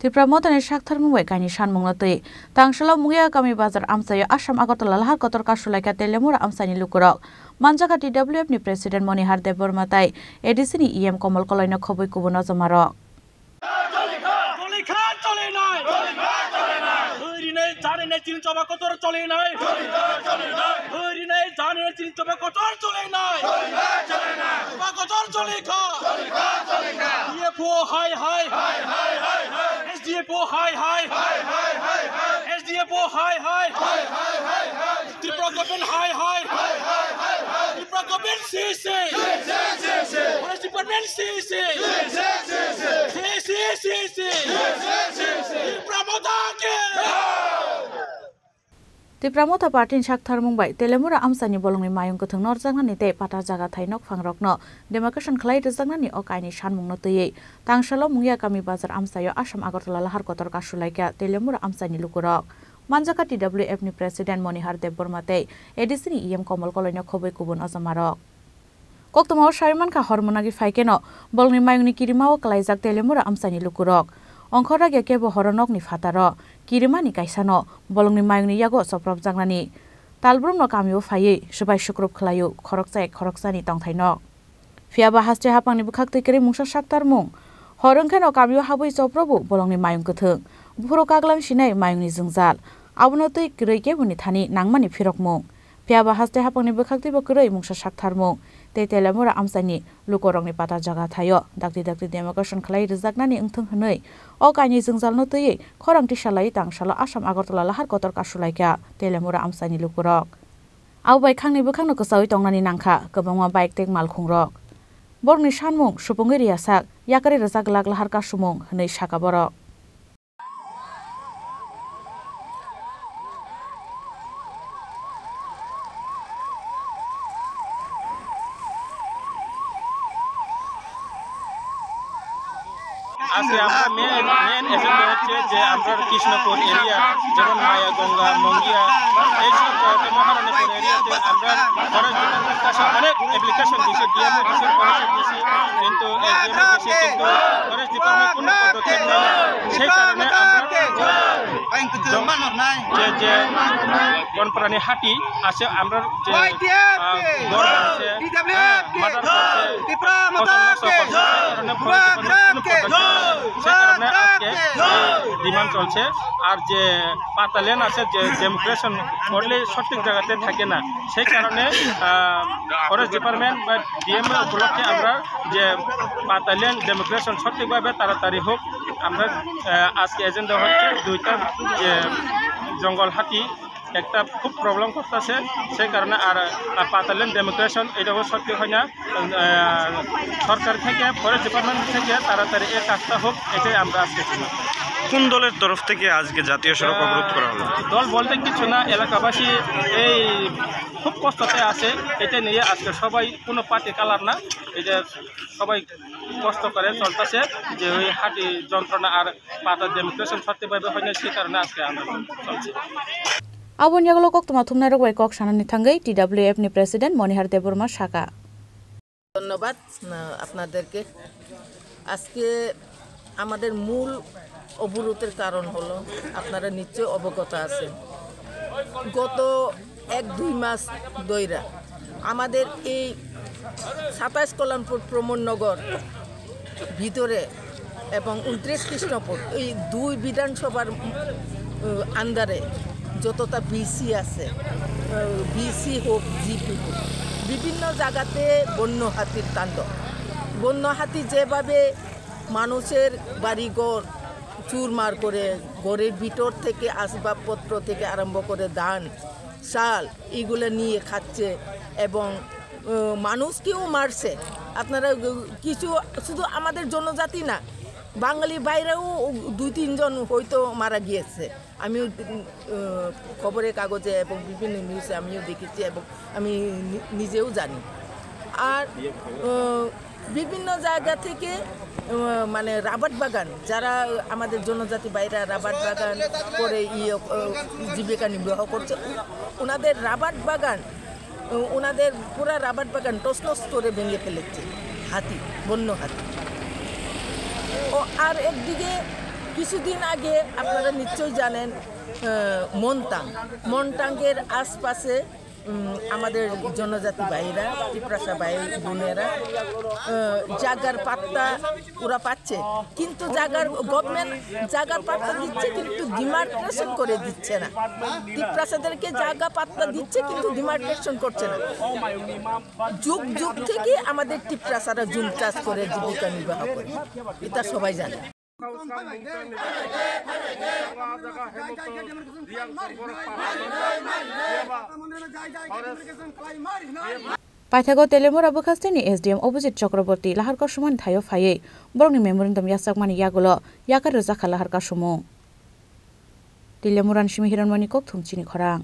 Tipra motani shakthar mungbai kaini shan mungnatui tangshala mungia kami bazar amsayo Assam Agartala lahar kotor kasulaika telemura amsani lukurok manjaka TWF ni President Monihar Deborma tai ADC ni EM Komal Koloino khoboi kubono jamarok SDFO high SDFO high Tripura government high Tripura government CC Forest department CC Tripura motake Tipra mota partin shakthar mungbai telemura amsani bolongni mayung kuthung norjangnani te pata jaga thainok phangrokno demarcation khlai rejangnani okaini shanmungno tui tangshalo mungia kami bazar amsayo Assam Agartala lahar kotor kasulaika telemura amsani lukurok manjaka TWF ni President Monihar Deborma te ADC ni EM Komal Koloino khoboi kubun ajamarok koktoma shariman kha hormonagi faikeno bolongni mayungni kirimao klaijak telemura amsani lukurok Ongkhora kebo horonok ni fataro kirimani kaisano bolongni mayungni yago soprop jangnani talbrumno kamio phai subai sukrup khlayu khoroksani tongthainok fiaba haste hapangni bukhak tikri mungsa shaktar mung horongkhano kamio habui soprobu bolongni mayung kuthung bufuro kaglang sinai mayungni jungjal abono tui krei kebuni thani nangmani phirok mung fiaba haste hapangni bukhak tibo krei mungsa shaktar mung te telemura amsani lukorongni pata jaga thayo dakti demarcation khlai rejaknani ungthung hnoi o kaini jungjal no tui khorangti salai tangshala Assam Agartala lahar kotor kasulaika telemura amsani lukurok au bai khangni bukhangno ksawi tongnani nangkha kabangma bike tek malkhungrok borni shanmung supungri riasak yakari rajak lag lahar kasumung hnoi saka borok আজকে আমরা main agenda হচ্ছে যে আমরা Krishnapur area যেমন মায়া গঙ্গা মঙ্গিয়া এইসব মহারানীপুর এরিয়াতে আমরা forest ডিপার্টমেন্টের কাছে অনেক অ্যাপ্লিকেশন দিয়েছি ডিএমও দিয়েছি ফরেস্ট দিয়েছি কিন্তু ফরেস্ট ডিপার্টমেন্ট কোনো পদক্ষেপ নেয় না সেই কারণে আমরা যে বনপ্রাণী হাতি আছে আমরা যে গড় আছে মাদার ডিমান্ড চলছে আর যে পাতালেন আছে যে ডেমোক্রেশন করলে সঠিক জায়গাতে থাকে না সেই কারণে ফরেস্ট ডিপার্টমেন্ট বা ডিএমও উপলক্ষে আমরা যে পাতালেন ডেমোক্রেশন সঠিকভাবে তাড়াতাড়ি হোক আমরা আজকে এজেন্ডা হচ্ছে দুইটা যে জঙ্গল হাতি একটা খুব প্রবলেম করতেছে সেই কারণে আর পাতালেন ডেমোক্রেশন এটাও সত্যি হয় না সরকার থেকে ফরেস্ট ডিপার্টমেন্ট থেকে তাড়াতাড়ি এই কাজটা হোক এটাই আমরা আজকে কোন দলের তরফ থেকে আজকে জাতীয় সড়ক অবরোধ করা হলো দল বলতে কিছু না এলাকাবাসী এই খুব কষ্টতে আছে এটা নিয়ে আজকে সবাই কোনো পার্টি কালার না এটা সবাই কষ্ট করে চলতেছে যে ওই হাঁটি যন্ত্রণা আর পাতার ডেমোক্রেশন সত্যিভাবে হয় না সেই কারণে আজকে আন্দোলন চলছে Abon yaglo koktoma thumnarok bai kok sanani thangai TWF ni President Monihar Deborma shaka ধন্যবাদ আপনাদেরকে আজকে আমাদের মূল অবরোধের কারণ হলো আপনারা নিশ্চয় অবগত আছেন গত 1-2 মাস ধরে আমাদের এই 27 কল্যাণপুর প্রমোদনগর ভিতরে এবং 29 কৃষ্ণপুর এই দুই বিধানসভার আন্ডারে যতটা বিসি আছে বিসি হোক জিপি হোক বিভিন্ন জায়গাতে বন্য হাতির তাণ্ডব বন্য হাতি যেভাবে মানুষের বাড়িঘর চুরমার করে ঘরের ভিতর থেকে আসবাবপত্র থেকে আরম্ভ করে ধান চাল এগুলো নিয়ে খাচ্ছে এবং মানুষকেও মারছে আপনারা কিছু শুধু আমাদের জনজাতি না বাঙালি বাইরেও 2-3 জন হয়তো মারা গিয়েছে আমিও খবরের কাগজে এবং বিভিন্ন নিউজে আমিও দেখেছি এবং আমি নিজেও জানি আর বিভিন্ন জায়গা থেকে মানে রাবার বাগান যারা আমাদের জনজাতি বাইরা রাবার বাগান করে জীবিকা নির্বাহ করছে ওনাদের রাবার বাগান ওনাদের পুরা রাবার বাগান টসটস করে ভেঙে ফেলেছে হাতি বন্য হাতি ও আর একদিকে কিছুদিন আগে আপনারা নিশ্চয়ই জানেন মনটাঙ্গের আশপাশে আমাদের জনজাতি ভাইরা টিপ্রাসা ভাই বোনেরা জাগার পাত্তা ওরা পাচ্ছে, কিন্তু গভর্নমেন্ট জাগার পাত্তা দিচ্ছে কিন্তু ডিমার্কেশন করে দিচ্ছে না। টিপ্রাসাদেরকে জাগা পাত্তা দিচ্ছে কিন্তু ডিমার্কেশন করছে না। যুগ যুগ থেকে আমাদের টিপ্রাসারা জুম চাষ করে জীবিকা নির্বাহ করে, এটা সবাই জানে। Paithago Telemura Bukastini SDM opposite Chakraborty Lahar Kashuman Thayo Faye Borni Memorandum Yasakmani Yagulo Yakar Zakala Harkashumo Telemuran Shimihiran Manikok Thumchini Khorang